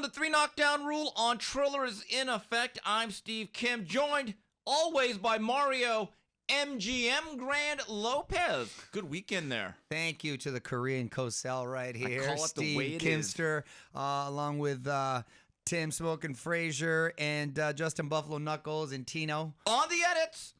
the 3 knockdown rule on Triller is in effect. I'm Steve Kim, joined always by Mario MGM Grand Lopez. Good weekend there. Thank you to the Korean Cosell right here. I call it Steve the way it Kimster, along with Tim Smokin' Frazier and Justin Buffalo Knuckles and Tino. On the edits,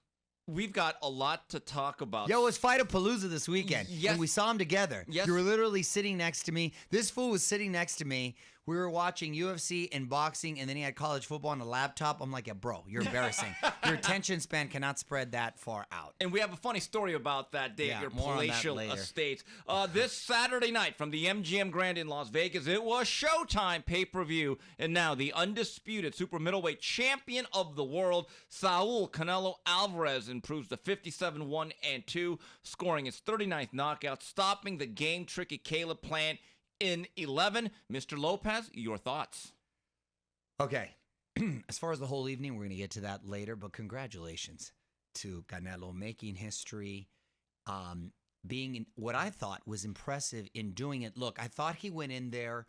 we've got a lot to talk about. Yo, it was Fight-A-Palooza this weekend. Yes. And we saw them together. Yes. You were literally sitting next to me. This fool was sitting next to me. We were watching UFC and boxing, and then he had college football on a laptop. I'm like, yeah, bro, you're embarrassing. Your attention span cannot spread that far out. And we have a funny story about that day at your more on that palatial later. estate. This Saturday night from the MGM Grand in Las Vegas, it was Showtime pay-per-view. And now the undisputed super middleweight champion of the world, Saul Canelo Alvarez, improves to 57-1-2, scoring his 39th knockout, stopping the game-tricky Caleb Plant in 11. Mr. Lopez, your thoughts? Okay. As far as the whole evening, we're going to get to that later, but congratulations to Canelo making history, being what I thought was impressive in doing it. Look, I thought he went in there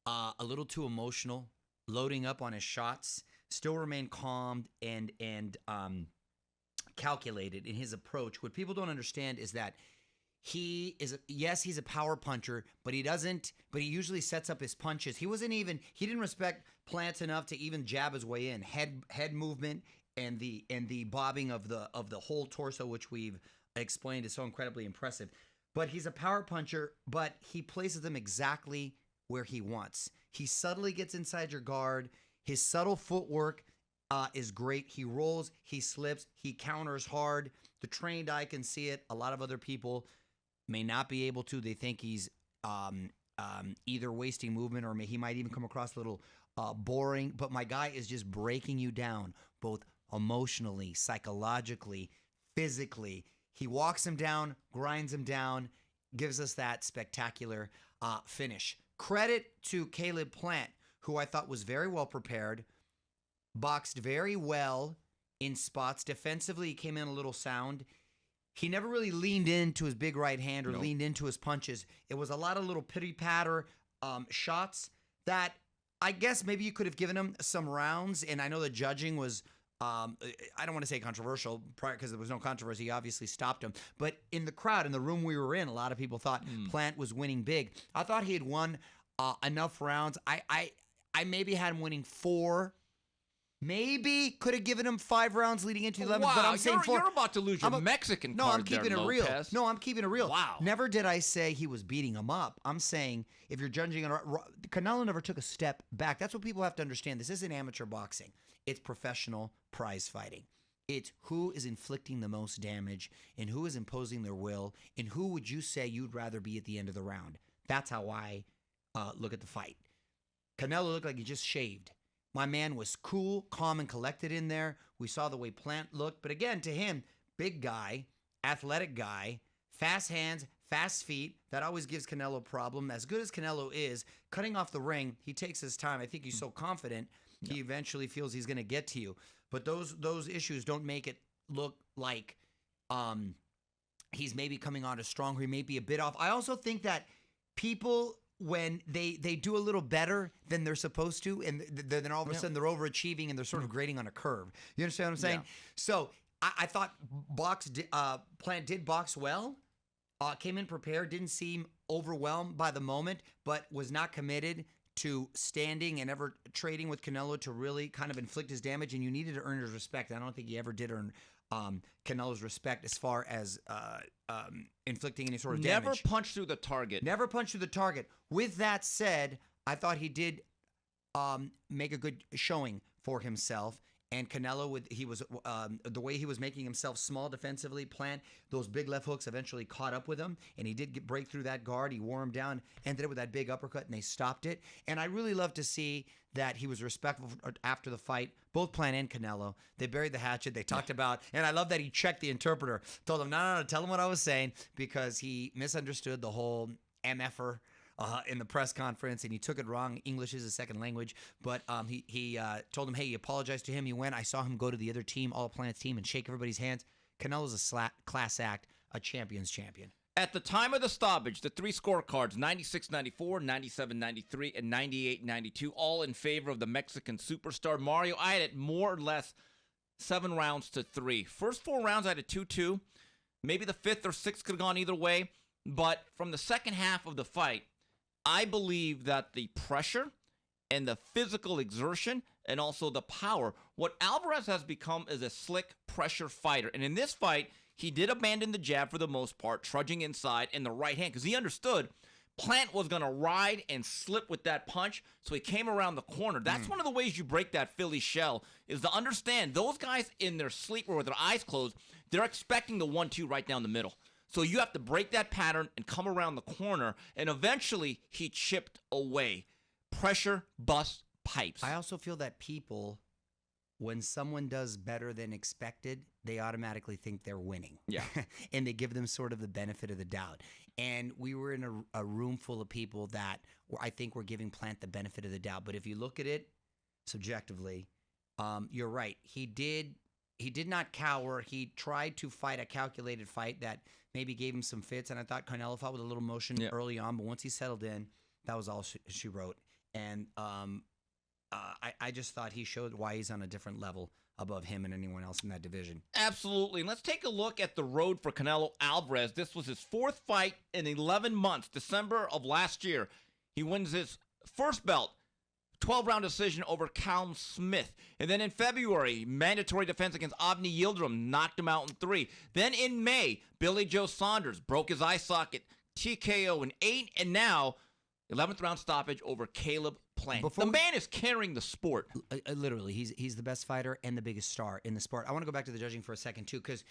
a little too emotional, loading up on his shots, still remained calm and calculated in his approach. What people don't understand is that he's a power puncher, but he usually sets up his punches. He didn't respect Plant enough to even jab his way in. Head movement and the bobbing of the whole torso, which we've explained, is so incredibly impressive. But he's a power puncher, but he places them exactly where he wants. He subtly gets inside your guard. His subtle footwork is great. He rolls, he slips, he counters hard. The trained eye can see it. A lot of other people may not be able to. They think he's either wasting movement or he might even come across a little boring. But my guy is just breaking you down, both emotionally, psychologically, physically. He walks him down, grinds him down, gives us that spectacular finish. Credit to Caleb Plant, who I thought was very well prepared, boxed very well in spots. Defensively, he came in a little sound. He never really leaned into his big right hand or leaned into his punches. It was a lot of little pity-patter shots that I guess maybe you could have given him some rounds. And I know the judging was, I don't want to say controversial, because there was no controversy. He obviously stopped him. But in the crowd, in the room we were in, a lot of people thought Plant was winning big. I thought he had won enough rounds. I maybe had him winning 4. Maybe could have given him 5 rounds leading into 11. Wow, but I'm saying you're about to lose your Mexican card. No, I'm keeping it real. No, I'm keeping it real. Wow. Never did I say he was beating him up. I'm saying if you're judging it, Canelo never took a step back. That's what people have to understand. This isn't amateur boxing. It's professional prize fighting. It's who is inflicting the most damage and who is imposing their will and who would you say you'd rather be at the end of the round. That's how I look at the fight. Canelo looked like he just shaved. My man was cool, calm, and collected in there. We saw the way Plant looked. But again, to him, big guy, athletic guy, fast hands, fast feet. That always gives Canelo a problem. As good as Canelo is, cutting off the ring, he takes his time. I think he's so confident, he eventually feels he's going to get to you. But those issues don't make it look like he's maybe coming on as strong, or he may be a bit off. I also think that people, when they do a little better than they're supposed to, and then all of a sudden they're overachieving and they're sort of grading on a curve. You understand what I'm saying? Yeah. So I thought Plant did box well, came in prepared, didn't seem overwhelmed by the moment, but was not committed to standing and ever trading with Canelo to really kind of inflict his damage, and you needed to earn his respect. I don't think he ever did earn Canelo's respect as far as inflicting any sort of damage. Never punched through the target. Never punched through the target. With that said, I thought he did make a good showing for himself. And Canelo, the way he was making himself small defensively, Plant, those big left hooks eventually caught up with him, and he did break through that guard. He wore him down, ended up with that big uppercut, and they stopped it. And I really love to see that he was respectful after the fight, both Plant and Canelo. They buried the hatchet. They talked about, and I love that he checked the interpreter, told him, no, tell him what I was saying, because he misunderstood the whole MFer in the press conference, and he took it wrong. English is a second language, but he told him, hey, he apologized to him. He went. I saw him go to the other team, All Planet's team, and shake everybody's hands. Canelo's a class act, a champion's champion. At the time of the stoppage, the three scorecards, 96-94, 97-93, and 98-92, all in favor of the Mexican superstar. Mario, I had it more or less 7 rounds to 3. First 4 rounds, I had a 2-2. Maybe the 5th or 6th could have gone either way. But from the second half of the fight, I believe that the pressure and the physical exertion and also the power, what Alvarez has become is a slick pressure fighter. And in this fight, he did abandon the jab for the most part, trudging inside in the right hand, because he understood Plant was going to ride and slip with that punch, so he came around the corner. That's one of the ways you break that Philly shell, is to understand those guys in their sleep or with their eyes closed, they're expecting the 1-2 right down the middle. So you have to break that pattern and come around the corner, and eventually he chipped away. Pressure, busts, pipes. I also feel that people, when someone does better than expected, they automatically think they're winning. Yeah. And they give them sort of the benefit of the doubt. And we were in a room full of people that I think were giving Plant the benefit of the doubt. But if you look at it subjectively, you're right. He did not cower. He tried to fight a calculated fight that maybe gave him some fits. And I thought Canelo fought with a little motion early on. But once he settled in, that was all she wrote. And I just thought he showed why he's on a different level above him and anyone else in that division. Absolutely. And let's take a look at the road for Canelo Alvarez. This was his 4th fight in 11 months, December of last year. He wins his first belt, 12-round decision over Callum Smith. And then in February, mandatory defense against Avni Yildirim, knocked him out in 3. Then in May, Billy Joe Saunders broke his eye socket, TKO in 8, and now 11th round stoppage over Caleb Plant. The man is carrying the sport. Literally, he's the best fighter and the biggest star in the sport. I want to go back to the judging for a second too, because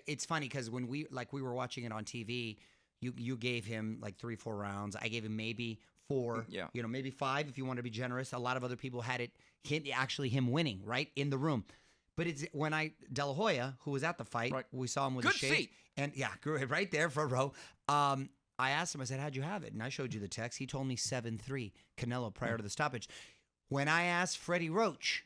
it's funny because when we were watching it on TV, you gave him like 3-4 rounds. I gave him maybe 4. Yeah. Maybe 5 if you want to be generous. A lot of other people had it him winning right in the room. But it's when De La Hoya, who was at the fight, we saw him with good a shade, seat. And right there, front row. I asked him, I said, how'd you have it? And I showed you the text. He told me 7-3, Canelo, prior to the stoppage. When I asked Freddie Roach,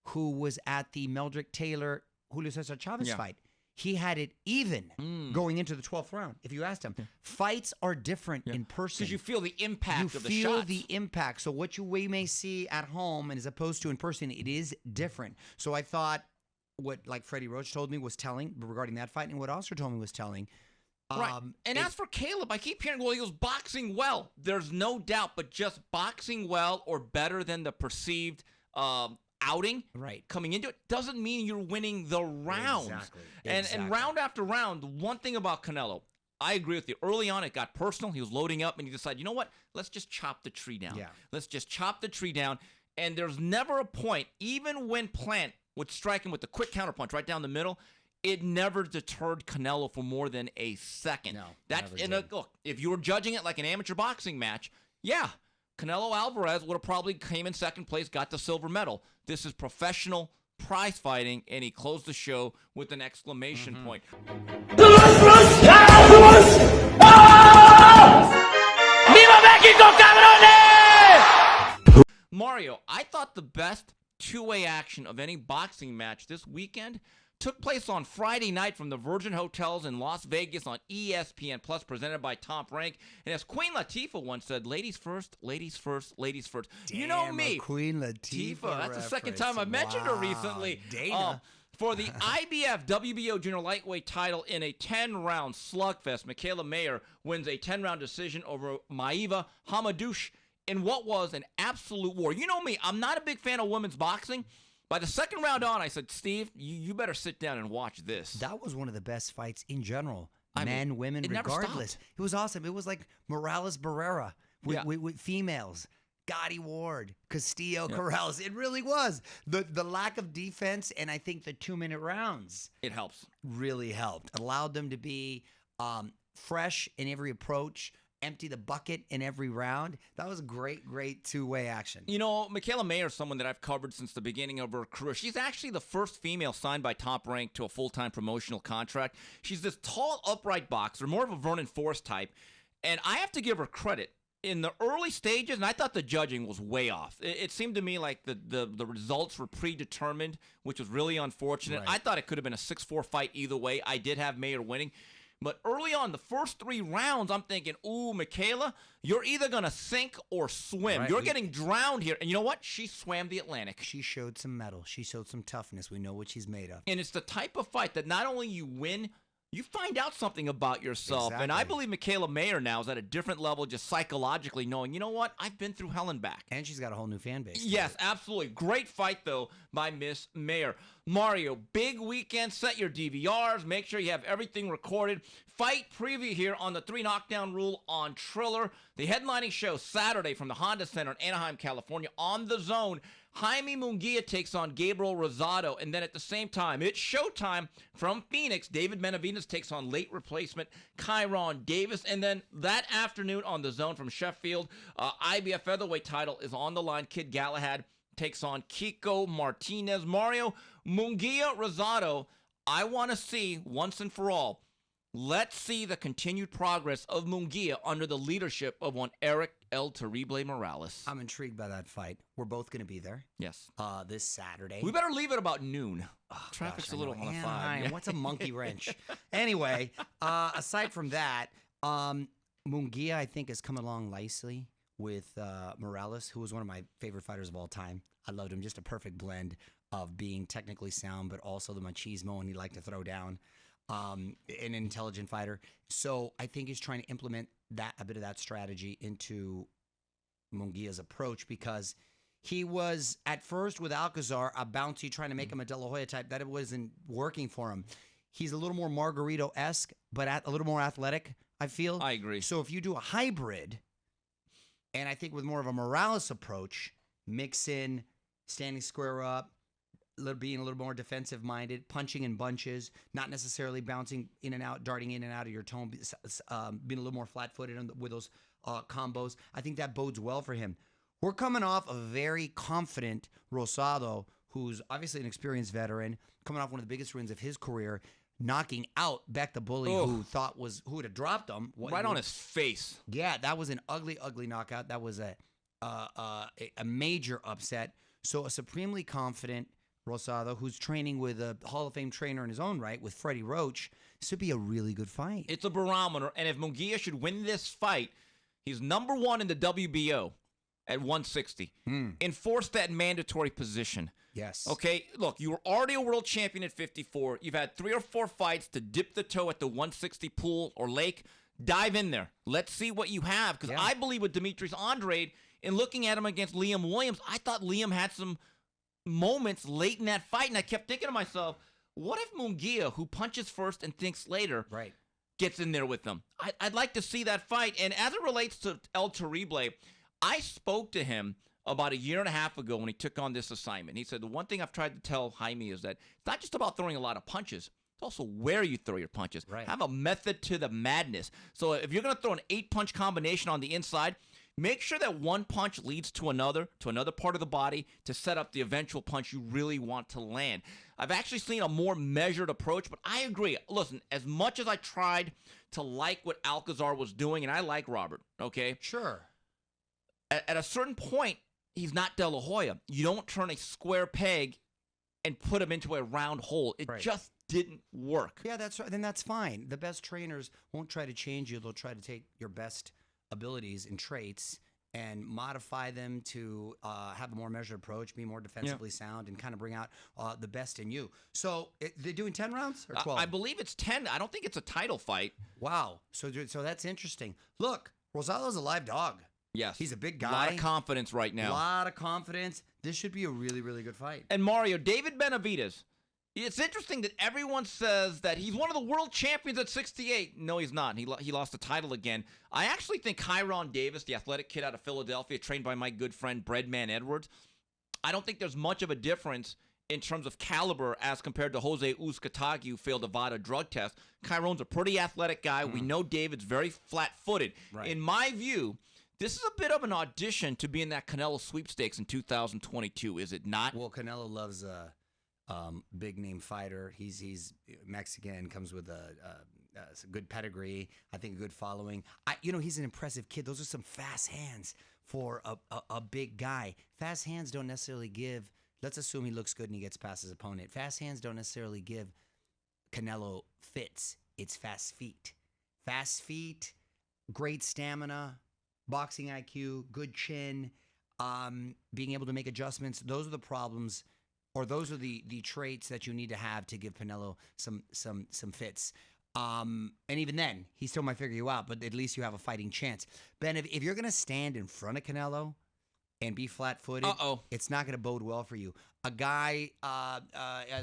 who was at the Meldrick Taylor, Julio Cesar Chavez fight, he had it even going into the 12th round. If you asked him, fights are different in person. Because you feel the impact of the shots. You feel the impact. So what we may see at home and as opposed to in person, it is different. So I thought what Freddie Roach told me was telling regarding that fight, and what Oscar told me was telling. Right. And as for Caleb, I keep hearing, well, he was boxing well. There's no doubt, but just boxing well or better than the perceived outing coming into it doesn't mean you're winning the rounds. Exactly. And round after round, one thing about Canelo, I agree with you. Early on, it got personal. He was loading up, and he decided, you know what? Let's just chop the tree down. Yeah. Let's just chop the tree down. And there's never a point, even when Plant would strike him with the quick counterpunch right down the middle, it never deterred Canelo for more than a second. No, look, if you were judging it like an amateur boxing match, Canelo Alvarez would have probably came in second place, got the silver medal. This is professional prize fighting, and he closed the show with an exclamation point. Mario, I thought the best two-way action of any boxing match this weekend took place on Friday night from the Virgin Hotels in Las Vegas on ESPN Plus, presented by Top Rank. And as Queen Latifah once said, ladies first, ladies first, ladies first. Damn, you know me. Queen Latifah. That's the second time I've mentioned her recently. Dana. For the IBF WBO Junior Lightweight title in a 10-round slugfest, Michaela Mayer wins a 10-round decision over Maeva Hamadouche in what was an absolute war. You know me, I'm not a big fan of women's boxing. By the second round on, I said, Steve, you better sit down and watch this. That was one of the best fights in general. Men, women, regardless. It was awesome. It was like Morales Barrera with females. Gotti Ward, Castillo, Corrales. It really was. The lack of defense and I think the 2-minute rounds. It helps. Really helped. It allowed them to be fresh in every approach, empty the bucket in every round. That was great two-way action. You know, Michaela Mayer is someone that I've covered since the beginning of her career. She's actually the first female signed by Top Rank to a full-time promotional contract. She's this tall, upright boxer, more of a Vernon Forrest type, and I have to give her credit. In the early stages, and I thought the judging was way off. It seemed to me like the results were predetermined, which was really unfortunate. Right. I thought it could have been a 6-4 fight either way. I did have Mayer winning. But early on, the first 3 rounds, I'm thinking, ooh, Michaela, you're either going to sink or swim. Right. You're getting drowned here. And you know what? She swam the Atlantic. She showed some mettle. She showed some toughness. We know what she's made of. And it's the type of fight that not only you win, you find out something about yourself. Exactly. And I believe Michaela Mayer now is at a different level just psychologically knowing, you know what? I've been through hell and back. And she's got a whole new fan base. Yes, absolutely. Great fight, though, by Miss Mayer. Mario, big weekend. Set your DVRs. Make sure you have everything recorded. Fight preview here on the 3 Knockdown Rule on Triller. The headlining show Saturday from the Honda Center in Anaheim, California on The Zone. Jaime Munguia takes on Gabriel Rosado. And then at the same time, it's Showtime from Phoenix. David Benavidez takes on late replacement Kyron Davis. And then that afternoon on The Zone from Sheffield, IBF featherweight title is on the line. Kid Galahad takes on Kiko Martinez. Mario, Munguia Rosado, I want to see once and for all. Let's see the continued progress of Munguia under the leadership of one Eric El Terrible Morales. I'm intrigued by that fight. We're both going to be there. Yes. This Saturday. We better leave it about noon. Oh, Traffic's gosh, a little I know. on the Anaheim, five. What's a monkey wrench? Anyway, aside from that, Munguia, I think, has come along nicely with Morales, who was one of my favorite fighters of all time. I loved him. Just a perfect blend of being technically sound, but also the machismo, and he liked to throw down. An intelligent fighter. So I think he's trying to implement a bit of that strategy into Munguia's approach, because he was at first with Alcazar a bouncy, trying to make him a De La Hoya type. That it wasn't working for him. He's a little more Margarito-esque, but a little more athletic, I feel. I agree. So if you do a hybrid, and I think with more of a Morales approach, mix in standing square up, being a little more defensive-minded, punching in bunches, not necessarily bouncing in and out, darting in and out of your tone, being a little more flat-footed with those combos. I think that bodes well for him. We're coming off a very confident Rosado, who's obviously an experienced veteran, coming off one of the biggest wins of his career, knocking out Beck the Bully, who would have dropped him. Right on his face. Yeah, that was an ugly, ugly knockout. That was a major upset. So a supremely confident Rosado, who's training with a Hall of Fame trainer in his own right, with Freddie Roach. This would be a really good fight. It's a barometer, and if Munguia should win this fight, he's number 1 in the WBO at 160. Enforce that mandatory position. Yes. Okay, look, you were already a world champion at 54. You've had 3 or 4 fights to dip the toe at the 160 pool or lake. Dive in there. Let's see what you have, because I believe with Demetrius Andrade, in looking at him against Liam Williams, I thought Liam had some moments late in that fight, and I kept thinking to myself, what if Munguia, who punches first and thinks later, gets in there with them? I'd like to see that fight. And as it relates to El Terrible, I spoke to him about a year and a half ago when he took on this assignment. He said, the one thing I've tried to tell Jaime is that it's not just about throwing a lot of punches. It's also where you throw your punches. Have a method to the madness. So if you're going to throw an 8-punch combination on the inside, make sure that one punch leads to another part of the body to set up the eventual punch you really want to land. I've actually seen a more measured approach, but I agree. Listen, as much as I tried to like what Alcazar was doing, and I like Robert, okay? Sure. At a certain point, he's not De La Hoya. You don't turn a square peg and put him into a round hole. It just didn't work. Yeah, that's right. Then that's fine. The best trainers won't try to change you. They'll try to take your best abilities and traits and modify them to have a more measured approach, be more defensively sound, and kind of bring out the best in you. So they're doing 10 rounds or 12? I believe it's 10. I don't think it's a title fight. Wow. So that's interesting. Look, Rosado's a live dog. Yes. He's a big guy. A lot of confidence right now. A lot of confidence. This should be a really, really good fight. And Mario, David Benavidez. It's interesting that everyone says that he's one of the world champions at 68. No, he's not. He lost the title again. I actually think Kyron Davis, the athletic kid out of Philadelphia, trained by my good friend Breadman Edwards, I don't think there's much of a difference in terms of caliber as compared to Jose Uzcategui, who failed a VADA drug test. Kyron's a pretty athletic guy. We know David's very flat-footed. In my view, this is a bit of an audition to be in that Canelo sweepstakes in 2022, is it not? Well, Canelo loves a big name fighter. He's Mexican, comes with a good pedigree. I think a good following. He's an impressive kid. Those are some fast hands for a big guy. Fast hands don't necessarily give. Let's assume he looks good and he gets past his opponent. Fast hands don't necessarily give Canelo fits it's fast feet. Fast feet, great stamina, boxing IQ, good chin, being able to make adjustments. Those are the problems, or those are the traits that you need to have to give Canelo some fits. And even then, he still might figure you out, but at least you have a fighting chance. Ben, if you're going to stand in front of Canelo and be flat-footed, it's not going to bode well for you. A guy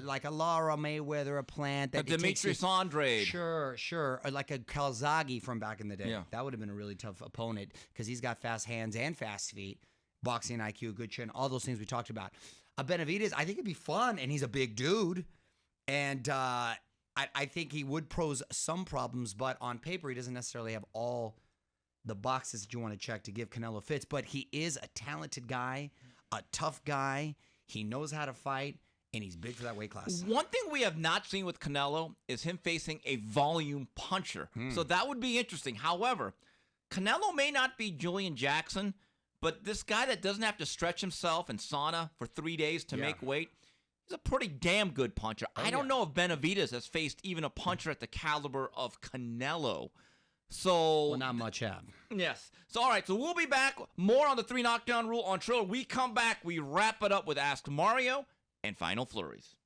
like a Lara Mayweather, a Plant, that Demetrius Andrade. Sure. Or like a Calzaghe from back in the day. Yeah. That would have been a really tough opponent because he's got fast hands and fast feet, boxing IQ, good chin, all those things we talked about. A Benavidez, I think it'd be fun, and he's a big dude. And I think he would pose some problems, but on paper, he doesn't necessarily have all the boxes that you want to check to give Canelo fits. But he is a talented guy, a tough guy. He knows how to fight, and he's big for that weight class. One thing we have not seen with Canelo is him facing a volume puncher. So that would be interesting. However, Canelo may not be Julian Jackson, but this guy that doesn't have to stretch himself in sauna for 3 days to make weight, he's a pretty damn good puncher. I don't know if Benavidez has faced even a puncher at the caliber of Canelo. So, well, not much have. Yes. So, all right. So, we'll be back. More on the 3 knockdown rule on Triller. We come back. We wrap it up with Ask Mario and Final Flurries.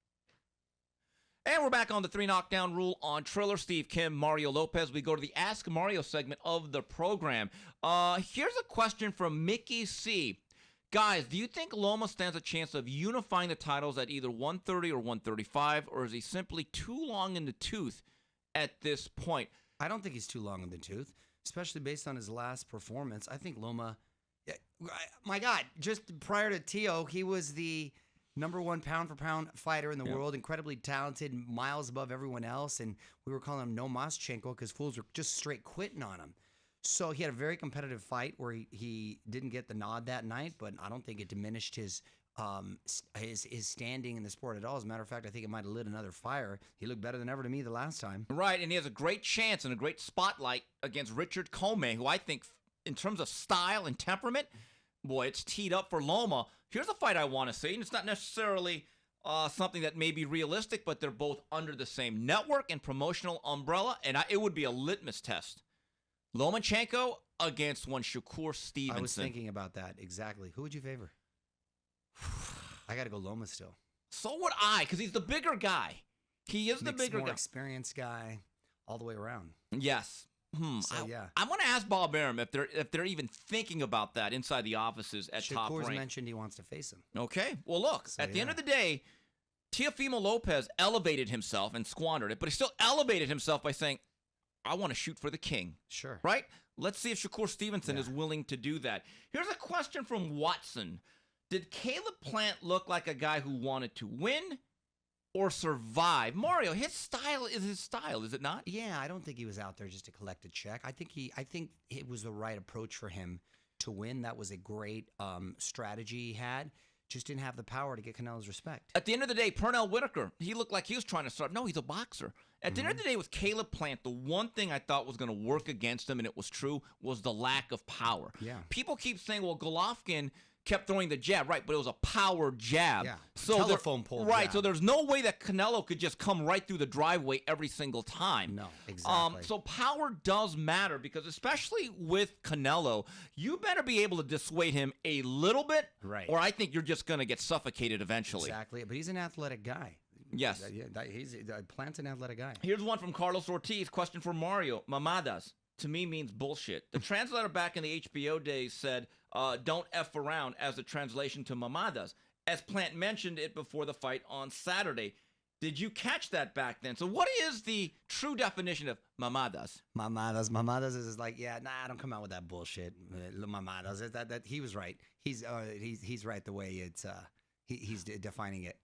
And we're back on the 3 knockdown rule on Triller. Steve Kim, Mario Lopez. We go to the Ask Mario segment of the program. Here's a question from Mickey C. Guys, do you think Loma stands a chance of unifying the titles at either 130 or 135, or is he simply too long in the tooth at this point? I don't think he's too long in the tooth, especially based on his last performance. I think Loma, my God, just prior to Tio, he was the #1 pound-for-pound fighter in the world, incredibly talented, miles above everyone else, and we were calling him No Moschenko because fools were just straight quitting on him. So he had a very competitive fight where he didn't get the nod that night, but I don't think it diminished his standing in the sport at all. As a matter of fact, I think it might have lit another fire. He looked better than ever to me the last time. Right, and he has a great chance and a great spotlight against Richard Comey, who I think, in terms of style and temperament, boy, it's teed up for Loma. Here's a fight I want to see, and it's not necessarily something that may be realistic, but they're both under the same network and promotional umbrella, and it would be a litmus test. Lomachenko against one Shakur Stevenson. I was thinking about that, exactly. Who would you favor? I got to go Loma still. So would I, because he's the bigger guy. He is the bigger more guy. Experienced guy all the way around. Yes. So, yeah. I'm going to ask Bob Arum if they're even thinking about that inside the offices at Top Rank. Shakur's mentioned he wants to face him. Okay. Well, look, at the end of the day, Teofimo Lopez elevated himself and squandered it, but he still elevated himself by saying, I want to shoot for the king. Sure. Right? Let's see if Shakur Stevenson is willing to do that. Here's a question from Watson. Did Caleb Plant look like a guy who wanted to win or survive? Mario, his style is his style, is it not? Yeah, I don't think he was out there just to collect a check. I think it was the right approach for him to win. That was a great strategy he had. Just didn't have the power to get Canelo's respect. At the end of the day, Pernell Whitaker, he looked like he was trying to start. No, he's a boxer. At the end of the day, with Caleb Plant, the one thing I thought was going to work against him, and it was true, was the lack of power. Yeah. People keep saying, well, Golovkin kept throwing the jab, right, but it was a power jab. Yeah, so telephone pole right, jab. so there's no way that Canelo could just come right through the driveway every single time. No, exactly. So power does matter because especially with Canelo, you better be able to dissuade him a little bit, right, or I think you're just going to get suffocated eventually. Exactly, but he's an athletic guy. Yes. He's Plant's an athletic guy. Here's one from Carlos Ortiz. Question for Mario. Mamadas, to me, means bullshit. The translator back in the HBO days said, don't F around as a translation to mamadas. As Plant mentioned it before the fight on Saturday. Did you catch that back then? So what is the true definition of mamadas? Mamadas is like, don't come out with that bullshit. Mamadas. That he was right. He's right the way it's he's defining it.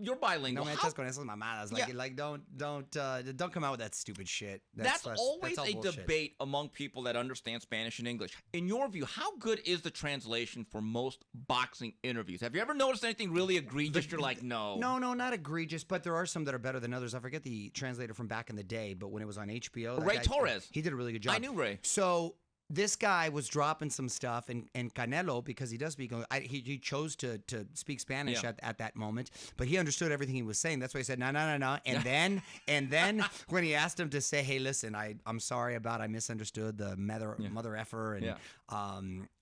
You're bilingual. No, me echas con esas mamadas. Like don't come out with that stupid shit. That's always a debate among people that understand Spanish and English. In your view, how good is the translation for most boxing interviews? Have you ever noticed anything really egregious? You're like, no. No, not egregious, but there are some that are better than others. I forget the translator from back in the day, but when it was on HBO, Ray Torres. He did a really good job. I knew Ray. So this guy was dropping some stuff, and Canelo, because he does speak, he chose to speak Spanish at that moment, but he understood everything he was saying. That's why he said, no. And then when he asked him to say, hey, listen, I'm sorry about, I misunderstood the mother effer, and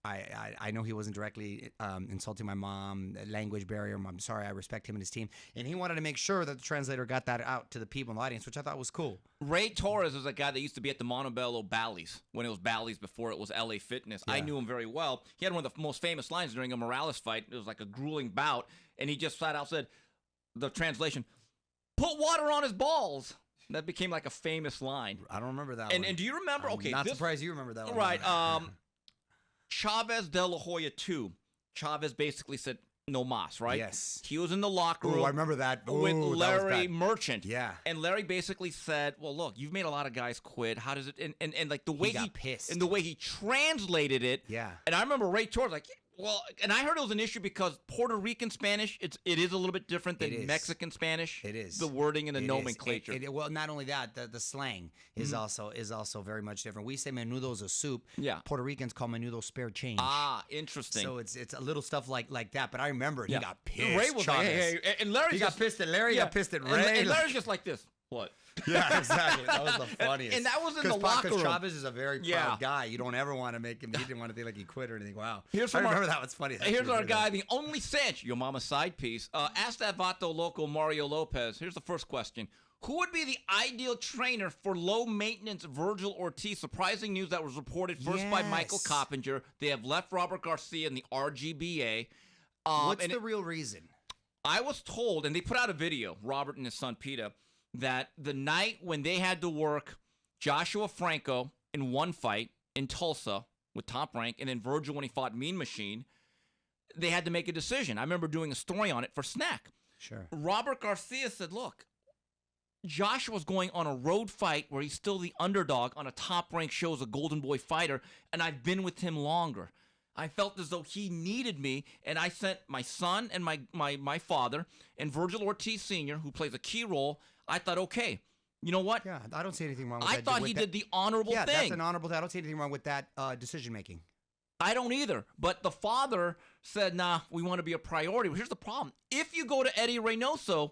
I know he wasn't directly insulting my mom, language barrier. I'm sorry, I respect him and his team. And he wanted to make sure that the translator got that out to the people in the audience, which I thought was cool. Ray Torres is a guy that used to be at the Montebello Bally's when it was Bally's before it was LA Fitness. Yeah. I knew him very well. He had one of the most famous lines during a Morales fight. It was like a grueling bout, and he just flat out said, the translation, put water on his balls. That became like a famous line. I don't remember that one. And do you remember? I'm not surprised you remember that one. Right. Chavez de la Hoya 2. Chavez basically said, no mas, right? Yes. He was in the locker room. I remember that. With Larry Merchant. Yeah. And Larry basically said, well, look, you've made a lot of guys quit. How does it, and like the way he got pissed. And the way he translated it. Yeah. And I remember Ray Torres like, well, and I heard it was an issue because Puerto Rican Spanish, it is a little bit different than Mexican Spanish. It is. The wording and the nomenclature. Well, not only that, the slang is also very much different. We say menudo's a soup. Yeah. Puerto Ricans call menudo spare change. Ah, interesting. So it's a little stuff like that. But I remember he got pissed. Ray was like, hey, and Larry got pissed at Larry. Got pissed at Ray. And Larry's just like this. What? Yeah, exactly. That was the funniest. And that was in the locker room. Because Chavez is a very proud guy. You don't ever want to make him. He didn't want to think like he quit or anything. Wow. I remember that was funny. Here's our guy, the only Sanch, your mama's side piece. Ask that Vato Loco Mario Lopez. Here's the first question. Who would be the ideal trainer for low-maintenance Virgil Ortiz? Surprising news that was reported first by Michael Coppinger. They have left Robert Garcia in the RGBA. What's the real reason? I was told, and they put out a video, Robert and his son Pita, that the night when they had to work Joshua Franco in one fight in Tulsa with Top Rank, and then Virgil when he fought Mean Machine, they had to make a decision. I remember doing a story on it for Snack. Sure. Robert Garcia said, look, Joshua's going on a road fight where he's still the underdog on a Top Rank show as a Golden Boy fighter, and I've been with him longer. I felt as though he needed me, and I sent my son and my father and Virgil Ortiz Sr., who plays a key role. I thought, okay, you know what? Yeah, I don't see anything wrong with that. I thought he did the honorable thing. Yeah, that's an honorable thing. I don't see anything wrong with that decision-making. I don't either. But the father said, nah, we want to be a priority. Well, here's the problem. If you go to Eddie Reynoso,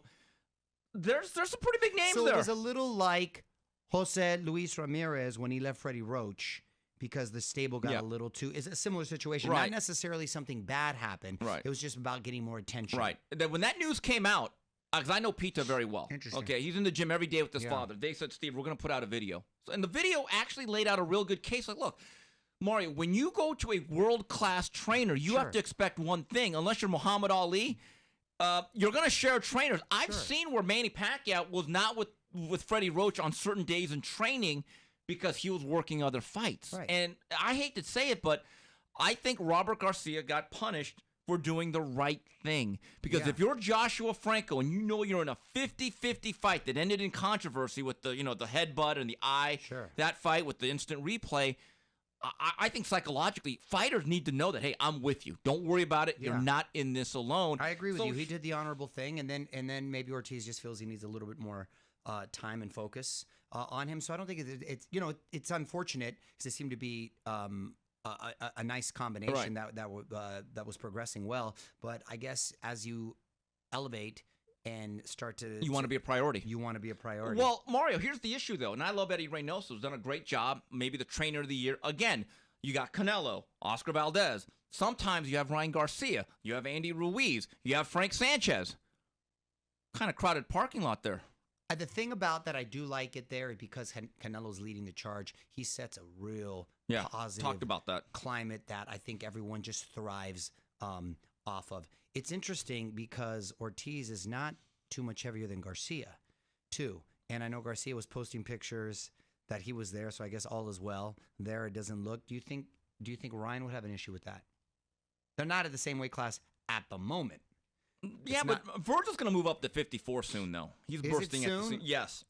there's some pretty big names there. So it was a little like Jose Luis Ramirez when he left Freddie Roach because the stable got a little too... It's a similar situation. Right. Not necessarily something bad happened. Right. It was just about getting more attention. Right. And then when that news came out, because I know Pita very well. Interesting. Okay, he's in the gym every day with his father. They said, Steve, we're going to put out a video. And the video actually laid out a real good case. Like, look, Mario, when you go to a world-class trainer, you have to expect one thing. Unless you're Muhammad Ali, you're going to share trainers. I've seen where Manny Pacquiao was not with Freddie Roach on certain days in training because he was working other fights. Right. And I hate to say it, but I think Robert Garcia got punished for doing the right thing. Because if you're Joshua Franco and you know you're in a 50-50 fight that ended in controversy with the headbutt and the eye, that fight with the instant replay, I think psychologically fighters need to know that, hey, I'm with you. Don't worry about it. You're not in this alone. I agree with you. He did the honorable thing, and then maybe Ortiz just feels he needs a little bit more time and focus on him. So I don't think it's unfortunate because it seemed to be a nice combination that was progressing well. But I guess as you elevate and start to... You want to be a priority. You want to be a priority. Well, Mario, here's the issue, though. And I love Eddie Reynoso. He's done a great job. Maybe the trainer of the year. Again, you got Canelo, Oscar Valdez. Sometimes you have Ryan Garcia. You have Andy Ruiz. You have Frank Sanchez. Kind of crowded parking lot there. The thing about that I do like it there, because Canelo's leading the charge, he sets a real positive talked about that climate that I think everyone just thrives off of. It's interesting because Ortiz is not too much heavier than Garcia, too. And I know Garcia was posting pictures that he was there, so I guess all is well. There it doesn't look. Do you think Ryan would have an issue with that? They're not at the same weight class at the moment. Yeah, but Virgil's going to move up to 54 soon, though. He's bursting at the scene. Yes.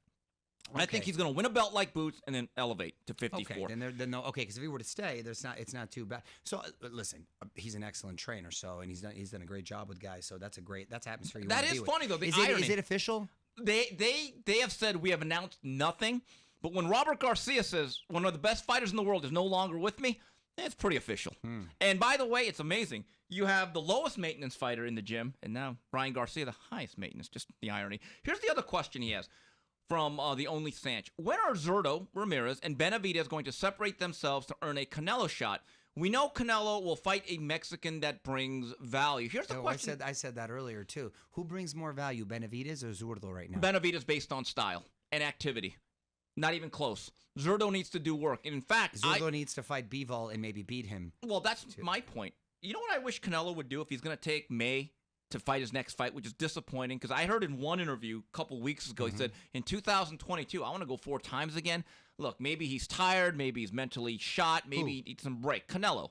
Okay. I think he's going to win a belt like Boots and then elevate to 54. Okay, because if he were to stay, it's not too bad. So listen, he's an excellent trainer, and he's done a great job with guys. So that's atmosphere. That is funny though. Is it official? They have said we have announced nothing, But when Robert Garcia says one of the best fighters in the world is no longer with me, it's pretty official. And by the way, it's amazing. You have the lowest maintenance fighter in the gym, and now Ryan Garcia, the highest maintenance. Just the irony. Here's the other question he has from the Only Sanch. When are Zurdo, Ramirez, and Benavidez going to separate themselves to earn a Canelo shot? We know Canelo will fight a Mexican that brings value. Here's the question. I said that earlier, too. Who brings more value, Benavidez or Zurdo right now? Benavidez based on style and activity. Not even close. Zurdo needs to do work. And in fact, Zurdo needs to fight Bivol and maybe beat him. Well, that's my point. You know what I wish Canelo would do if he's going to take May to fight his next fight, which is disappointing, because I heard in one interview a couple weeks ago, he said, in 2022, I want to go 4 times again. Look, maybe he's tired, maybe he's mentally shot, maybe he needs some break. Canelo,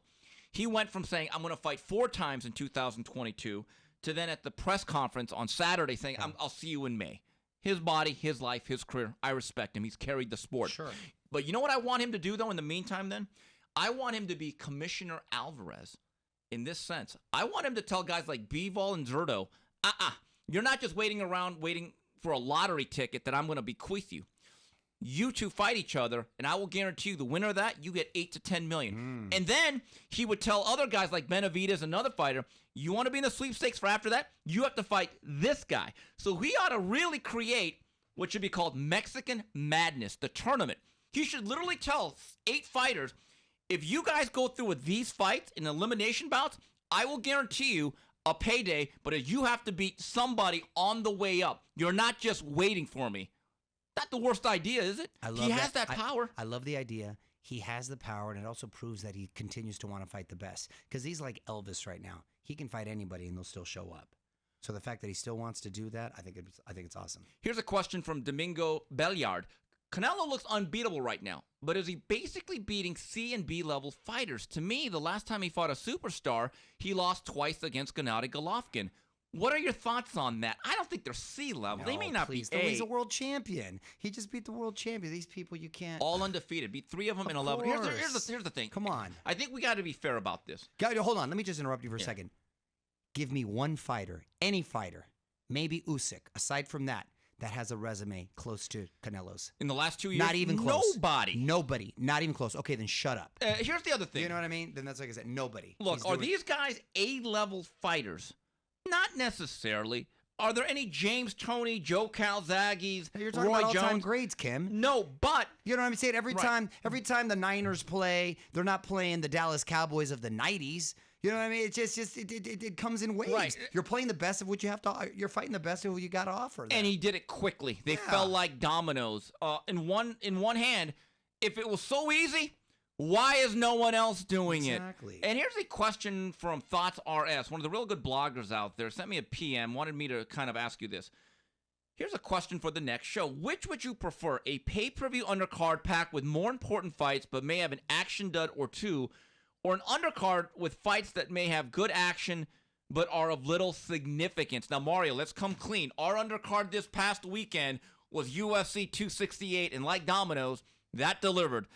he went from saying, I'm going to fight 4 times in 2022 to then at the press conference on Saturday saying, I'll see you in May. His body, his life, his career, I respect him. He's carried the sport. Sure. But you know what I want him to do, though, in the meantime, then? I want him to be Commissioner Alvarez in this sense. I want him to tell guys like Bivol and Zurdo, you're not just waiting around waiting for a lottery ticket that I'm going to bequeath you. You two fight each other, and I will guarantee you the winner of that, you get $8 to $10 million. And then he would tell other guys like Benavidez, another fighter, you want to be in the sweepstakes for after that? You have to fight this guy. So he ought to really create what should be called Mexican Madness, the tournament. He should literally tell 8 fighters, if you guys go through with these fights in elimination bouts, I will guarantee you a payday, but you have to beat somebody on the way up. You're not just waiting for me. Not the worst idea, is it? He has that power. I love the idea. He has the power, and it also proves that he continues to want to fight the best. Because he's like Elvis right now. He can fight anybody, and they'll still show up. So the fact that he still wants to do that, I think it's awesome. Here's a question from Domingo Belliard. Canelo looks unbeatable right now, but is he basically beating C and B level fighters? To me, the last time he fought a superstar, he lost twice against Gennady Golovkin. What are your thoughts on that? I don't think they're C level. They may not be A. He's a world champion. He just beat the world champion. These people, you can't. All undefeated. Beat 3 of them in 11. Here's the thing. Come on. I think we got to be fair about this. Hold on. Let me just interrupt you for a second. Give me one fighter, any fighter, maybe Usyk, aside from that has a resume close to Canelo's. In the last 2 years? Not even close. Nobody. Not even close. Okay, then shut up. Here's the other thing. You know what I mean? Then that's like I said, nobody. Look, are these guys A-level fighters? Not necessarily. Are there any James Toney, Joe Calzaghes, You're talking Roy about all-time Jones? grades, Kim. No, but you know what I'm saying? Every time the Niners play, they're not playing the Dallas Cowboys of the 90s. You know what I mean? It's just it comes in waves. Right. You're playing the best of what you have to. You're fighting the best of what you got to offer. And he did it quickly. They fell like dominoes. In one hand, if it was so easy, why is no one else doing it? And here's a question from Thoughts RS, one of the real good bloggers out there, sent me a PM, wanted me to kind of ask you this. Here's a question for the next show. Which would you prefer, a pay-per-view undercard packed with more important fights but may have an action dud or two, or an undercard with fights that may have good action but are of little significance? Now, Mario, let's come clean. Our undercard this past weekend was UFC 268, and like dominoes, that delivered.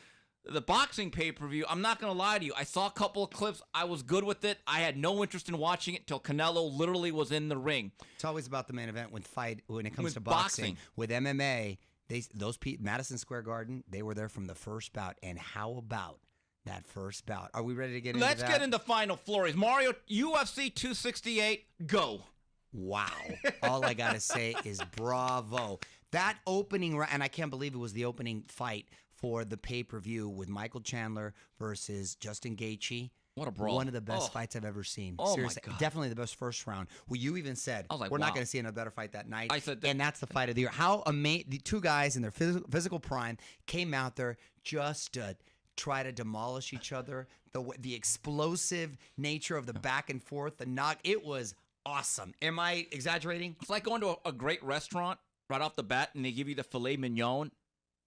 The boxing pay-per-view, I'm not going to lie to you. I saw a couple of clips. I was good with it. I had no interest in watching it until Canelo literally was in the ring. It's always about the main event when it comes to boxing. With MMA, Madison Square Garden, they were there from the first bout. And how about that first bout? Are we ready to get into that? Let's get into Final Flurries. Mario, UFC 268, go. Wow. All I got to say is bravo. That opening round, and I can't believe it was the opening fight for the pay-per-view with Michael Chandler versus Justin Gaethje. What a brawl. One of the best fights I've ever seen. Oh, seriously, my God. Definitely definitely the best first round. Well, you even said, I was like, we're not wow. going to see another better fight that night. I said that- and that's the fight of the year. How amazing. The two guys in their physical prime came out there just to try to demolish each other. The explosive nature of the back and forth, the knock, it was awesome. Am I exaggerating? It's like going to a great restaurant right off the bat, and they give you the filet mignon,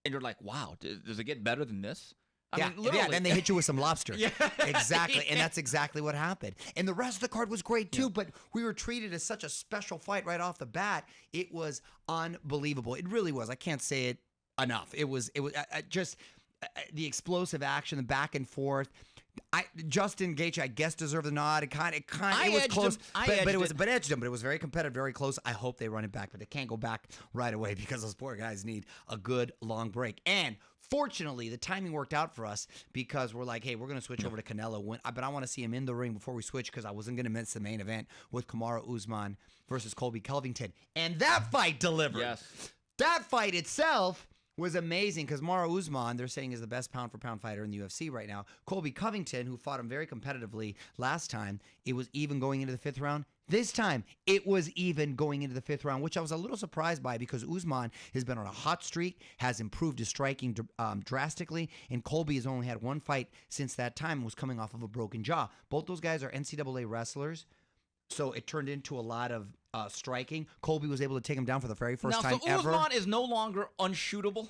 and you're like, wow, does it get better than this? I mean, literally. Yeah, then they hit you with some lobster. Yeah. Exactly, and that's exactly what happened. And the rest of the card was great too, but we were treated as such a special fight right off the bat. It was unbelievable. It really was. I can't say it enough. It was just the explosive action, the back and forth. Justin Gaethje, I guess, deserved the nod. It was close, but edged him. But it was very competitive, very close. I hope they run it back, but they can't go back right away because those poor guys need a good long break. And fortunately, the timing worked out for us because we're like, hey, we're going to switch over to Canelo. But I want to see him in the ring before we switch because I wasn't going to miss the main event with Kamaru Usman versus Colby Covington. And that fight delivered. Yes. That fight itself was amazing because Kamaru Usman, they're saying, is the best pound-for-pound fighter in the UFC right now. Colby Covington, who fought him very competitively last time, it was even going into the 5th round. This time, it was even going into the 5th round, which I was a little surprised by because Usman has been on a hot streak, has improved his striking drastically, and Colby has only had one fight since that time and was coming off of a broken jaw. Both those guys are NCAA wrestlers, so it turned into a lot of striking. Colby was able to take him down for the very first time ever. Usman is no longer unshootable.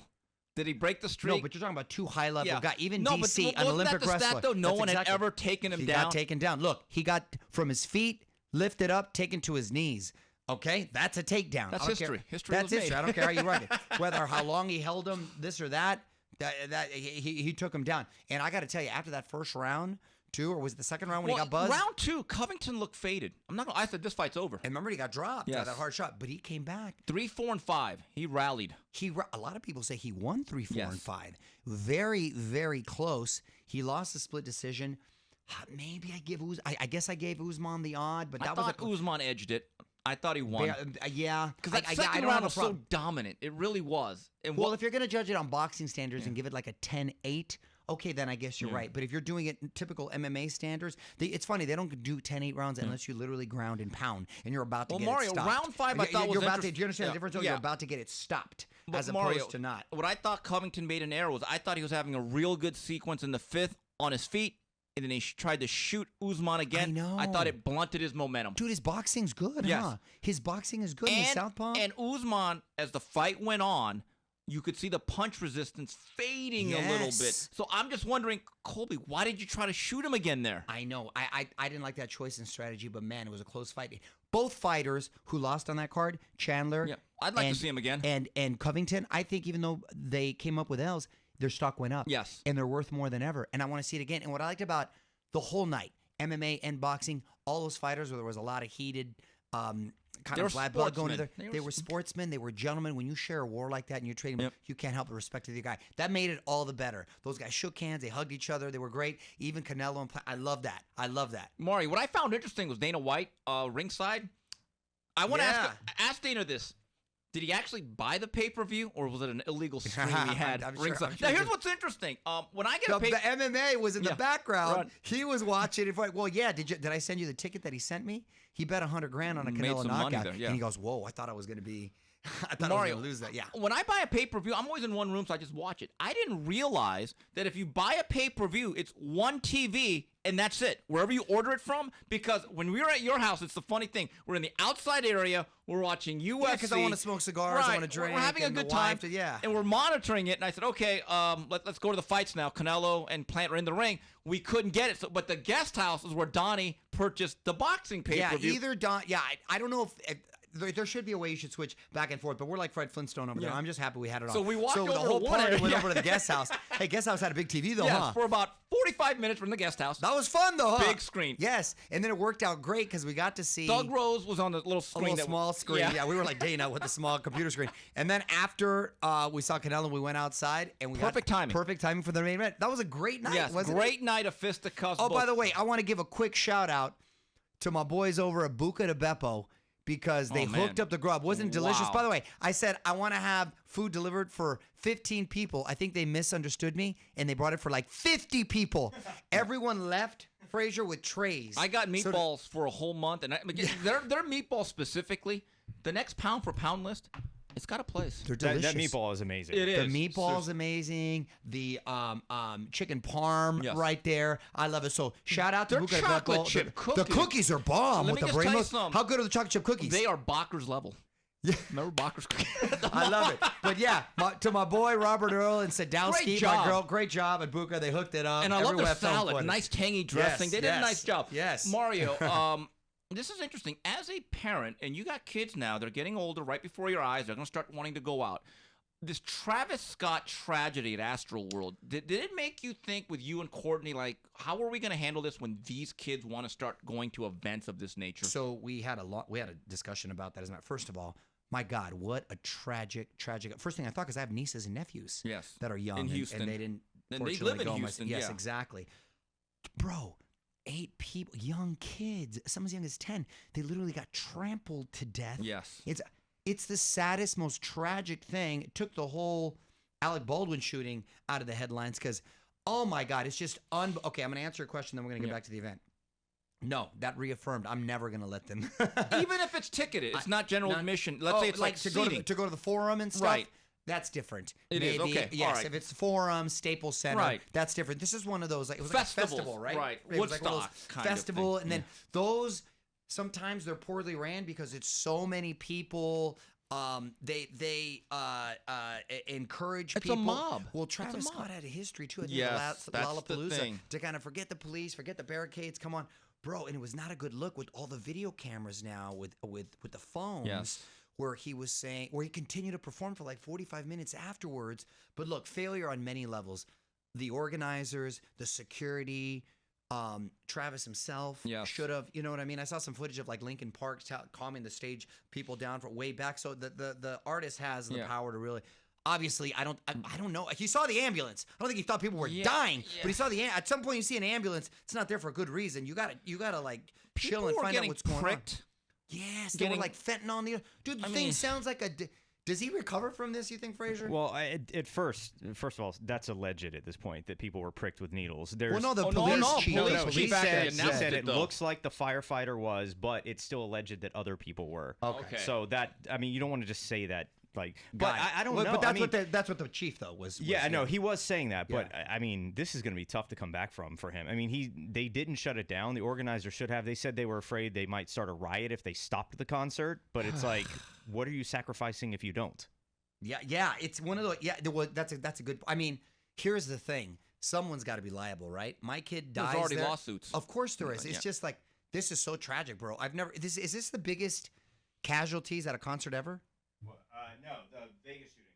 Did he break the streak? No, but you're talking about 2 high-level guys. Even no, DC, but an Olympic that the wrestler. Stat, though? No one had ever taken him down. He got taken down. Look, he got from his feet, lifted up, taken to his knees. Okay? That's a takedown. That's history. That's history. I don't care how you write it. Whether how long he held him, this or that, he took him down. And I got to tell you, after that first round, or was it the second round when he got buzzed? Round 2, Covington looked faded. I said this fight's over. And remember, he got dropped. Yes. That hard shot, but he came back. 3, 4, and 5. He rallied. A lot of people say he won 3, 4, and 5. Very, very close. He lost a split decision. Maybe I guess I gave Usman the odd, but Usman edged it. I thought he won. Yeah. Because that second round was so dominant. It really was. And if you're going to judge it on boxing standards and give it like a 10-8, okay, then I guess you're right. But if you're doing it in typical MMA standards, it's funny. They don't do 10-8 rounds unless you literally ground and pound, and you're about to get it stopped. Round 5 I thought was interesting. Do you understand the difference? You're about to get it stopped as Mario, opposed to not. What I thought Covington made an error was I thought he was having a real good sequence in the 5th on his feet, and then he tried to shoot Usman again. I know. I thought it blunted his momentum. Dude, his boxing's good, huh? His boxing is good. He's southpaw. And Usman, as the fight went on, you could see the punch resistance fading a little bit. So I'm just wondering, Colby, why did you try to shoot him again there? I know. I didn't like that choice in strategy, but man, it was a close fight. Both fighters who lost on that card, Chandler, I'd like to see him again, and Covington, I think even though they came up with L's, their stock went up. Yes. And they're worth more than ever. And I want to see it again. And what I liked about the whole night, MMA and boxing, all those fighters where there was a lot of heated kind of bad blood going to they were sportsmen. They were gentlemen. When you share a war like that and you're trading, you can't help but respect the guy. That made it all the better. Those guys shook hands. They hugged each other. They were great. Even Canelo and I love that. I love that. Maury, what I found interesting was Dana White, ringside. I want to ask Dana this. Did he actually buy the pay-per-view, or was it an illegal stream he had ringside? Now, here's what's interesting. When I get the MMA was in the background. He was watching it. Well, yeah. Did I send you the ticket that he sent me? He bet $100,000 on a Canelo knockout, and he goes, "Whoa! I thought I was going to be." I thought I was going to lose that. Yeah. When I buy a pay-per-view, I'm always in one room, so I just watch it. I didn't realize that if you buy a pay-per-view, it's one TV and that's it. Wherever you order it from, because when we were at your house, it's the funny thing. We're in the outside area. We're watching UFC. Yeah, because I want to smoke cigars. I want to drink. We're having a good time. And we're monitoring it. And I said, okay, let's go to the fights now. Canelo and Plant are in the ring. We couldn't get it. But the guest house is where Donnie purchased the boxing pay-per-view. Yeah, either Don. Yeah, I don't know if there should be a way you should switch back and forth, but we're like Fred Flintstone over there. I'm just happy we had it on. So we walked over the whole to party went over to the guest house. Hey, guest house had a big TV though, huh? For about 45 minutes from the guest house. That was fun though, huh? Big screen. Yes, and then it worked out great because we got to see Doug Rose was on the little screen. Small screen. Yeah, we were like Dana with the small computer screen. And then after we saw Canelo, we went outside and we Perfect timing for the main event. That was a great night, wasn't it? Great night of fisticuffs. Oh, by the way, I want to give a quick shout out to my boys over at Buca de Beppo, because they hooked up the grub. Wasn't delicious. By the way, I said I want to have food delivered for 15 people. I think they misunderstood me, and they brought it for like 50 people. Everyone left, Frazier, with trays. I got meatballs for a whole month, and their meatballs specifically, the next pound for pound list, it's got a place. They're delicious. That meatball is amazing. It is. The meatball's amazing. The chicken parm right there. I love it. So shout out to Buca de chocolate Beppo. chip cookies. The cookies are bomb Let with me the just tell you brainless. something. How good are the chocolate chip cookies? They are Bacher's level. Yeah. Remember Bacher's cookies? I love it. But yeah, to my boy Robert Earl and Sadowski, Great job. my girl, great job at Buca. They hooked it up. And I love their salad. Nice tangy dressing. They did a nice job. Yes. Mario, this is interesting. As a parent, and you got kids now, they're getting older right before your eyes. They're going to start wanting to go out. this Travis Scott tragedy at Astral World, did it make you think with you and Courtney, like, how are we going to handle this when these kids want to start going to events of this nature? So we had a discussion about that. First of all, my God, what a tragic. First thing I thought, because I have nieces and nephews that are young in Houston, and they didn't. And they live in Houston. Yes, exactly, bro. 8 people, young kids, some as young as 10. They literally got trampled to death. Yes. It's the saddest, most tragic thing. It took the whole Alec Baldwin shooting out of the headlines because, oh my God, it's just okay, I'm going to answer your question, then we're going to get back to the event. No, that reaffirmed. I'm never going to let them. Even if it's ticketed, it's not general admission. Let's say it's like to seating. Go to the Forum and stuff. Right. That's different. It is, okay. Yes, all right. If it's Forum, Staples Center, right. That's different. This is one of those, like, it was Festivals, like a festival, right? Right. It was like Woodstock kind festival, of thing. and then those, sometimes they're poorly ran because it's so many people. They encourage people. It's a mob. Well, Travis Scott had a history too. Yes, that's Lollapalooza, the thing. to kind of forget the police, forget the barricades. Come on, bro. And it was not a good look with all the video cameras now with the phones. Yes. Where he continued to perform for like 45 minutes afterwards. But look, failure on many levels. The organizers, the security, Travis himself should have, you know what I mean? I saw some footage of like Linkin Park calming the stage people down for way back. So the artist has the power to really. Obviously, I don't know. He saw the ambulance. I don't think he thought people were dying, but he saw at some point you see an ambulance. It's not there for a good reason. You gotta like chill and find out what's going on. Yes, they were like fentanyl on the. Dude, the thing sounds like a. Does he recover from this, you think, Frazier? Well, at first of all, that's alleged at this point that people were pricked with needles. Well, no, the police chief. He said it looks like the firefighter was, but it's still alleged that other people were. Okay. So that, I mean, you don't want to just say that. Like, but I don't know. But that's what the chief though was. Yeah, I know he was saying that, but I mean, this is going to be tough to come back for him. I mean, they didn't shut it down. The organizers should have. They said they were afraid they might start a riot if they stopped the concert. But it's like, what are you sacrificing if you don't? Yeah, it's one of those. Yeah, that's a good. I mean, here's the thing: someone's got to be liable, right? My kid dies. There's already lawsuits. Of course there is. It's just like this is so tragic, bro. Is this the biggest casualties at a concert ever? No, the Vegas shooting.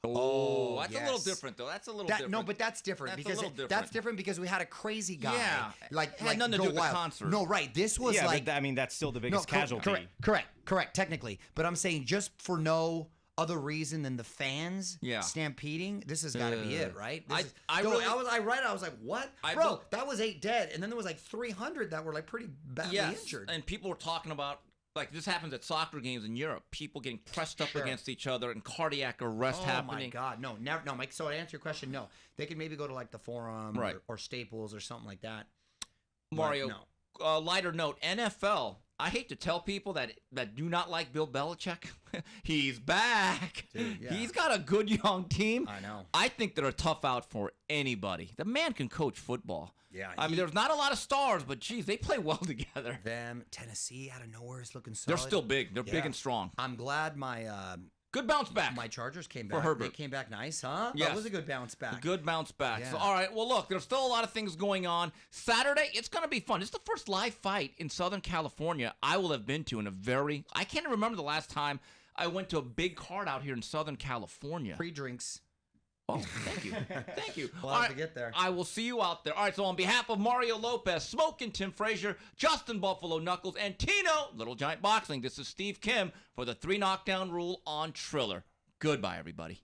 Oh, that's a little different, though. That's a little different. No, but that's different that's different because we had a crazy guy. Yeah, like had nothing to do with the concert. No, right. This was but I mean, that's still the biggest casualty. Correct, technically. But I'm saying just for no other reason than the fans stampeding, this has got to be it, right? I was like, what? Bro, that was 8 dead, and then there was like 300 that were like pretty badly injured. And people were talking about. Like, this happens at soccer games in Europe. People getting pressed up against each other and cardiac arrest happening. Oh, my God. No, never. No, Mike, so to answer your question, no. They can maybe go to, like, the Forum or Staples or something like that. Mario, lighter note, NFL. I hate to tell people that do not like Bill Belichick. He's back. Dude, He's got a good young team. I know. I think they're a tough out for anybody. The man can coach football. Yeah. I mean, there's not a lot of stars, but, geez, they play well together. Tennessee out of nowhere is looking solid. They're still big. They're big and strong. I'm glad my good bounce back. My Chargers came back. For Herbert. They came back nice, huh? Yes. That was a good bounce back. Good bounce back. Yeah. So, all right. Well, look, there's still a lot of things going on. Saturday, it's going to be fun. It's the first live fight in Southern California I will have been to in I can't remember the last time I went to a big card out here in Southern California. Free drinks. Oh, thank you. Thank you. We'll have to get there. I will see you out there. All right, so on behalf of Mario Lopez, Smokin' Tim Frazier, Justin Buffalo Knuckles, and Tino, Little Giant Boxing, this is Steve Kim for the 3 Knockdown Rule on Triller. Goodbye, everybody.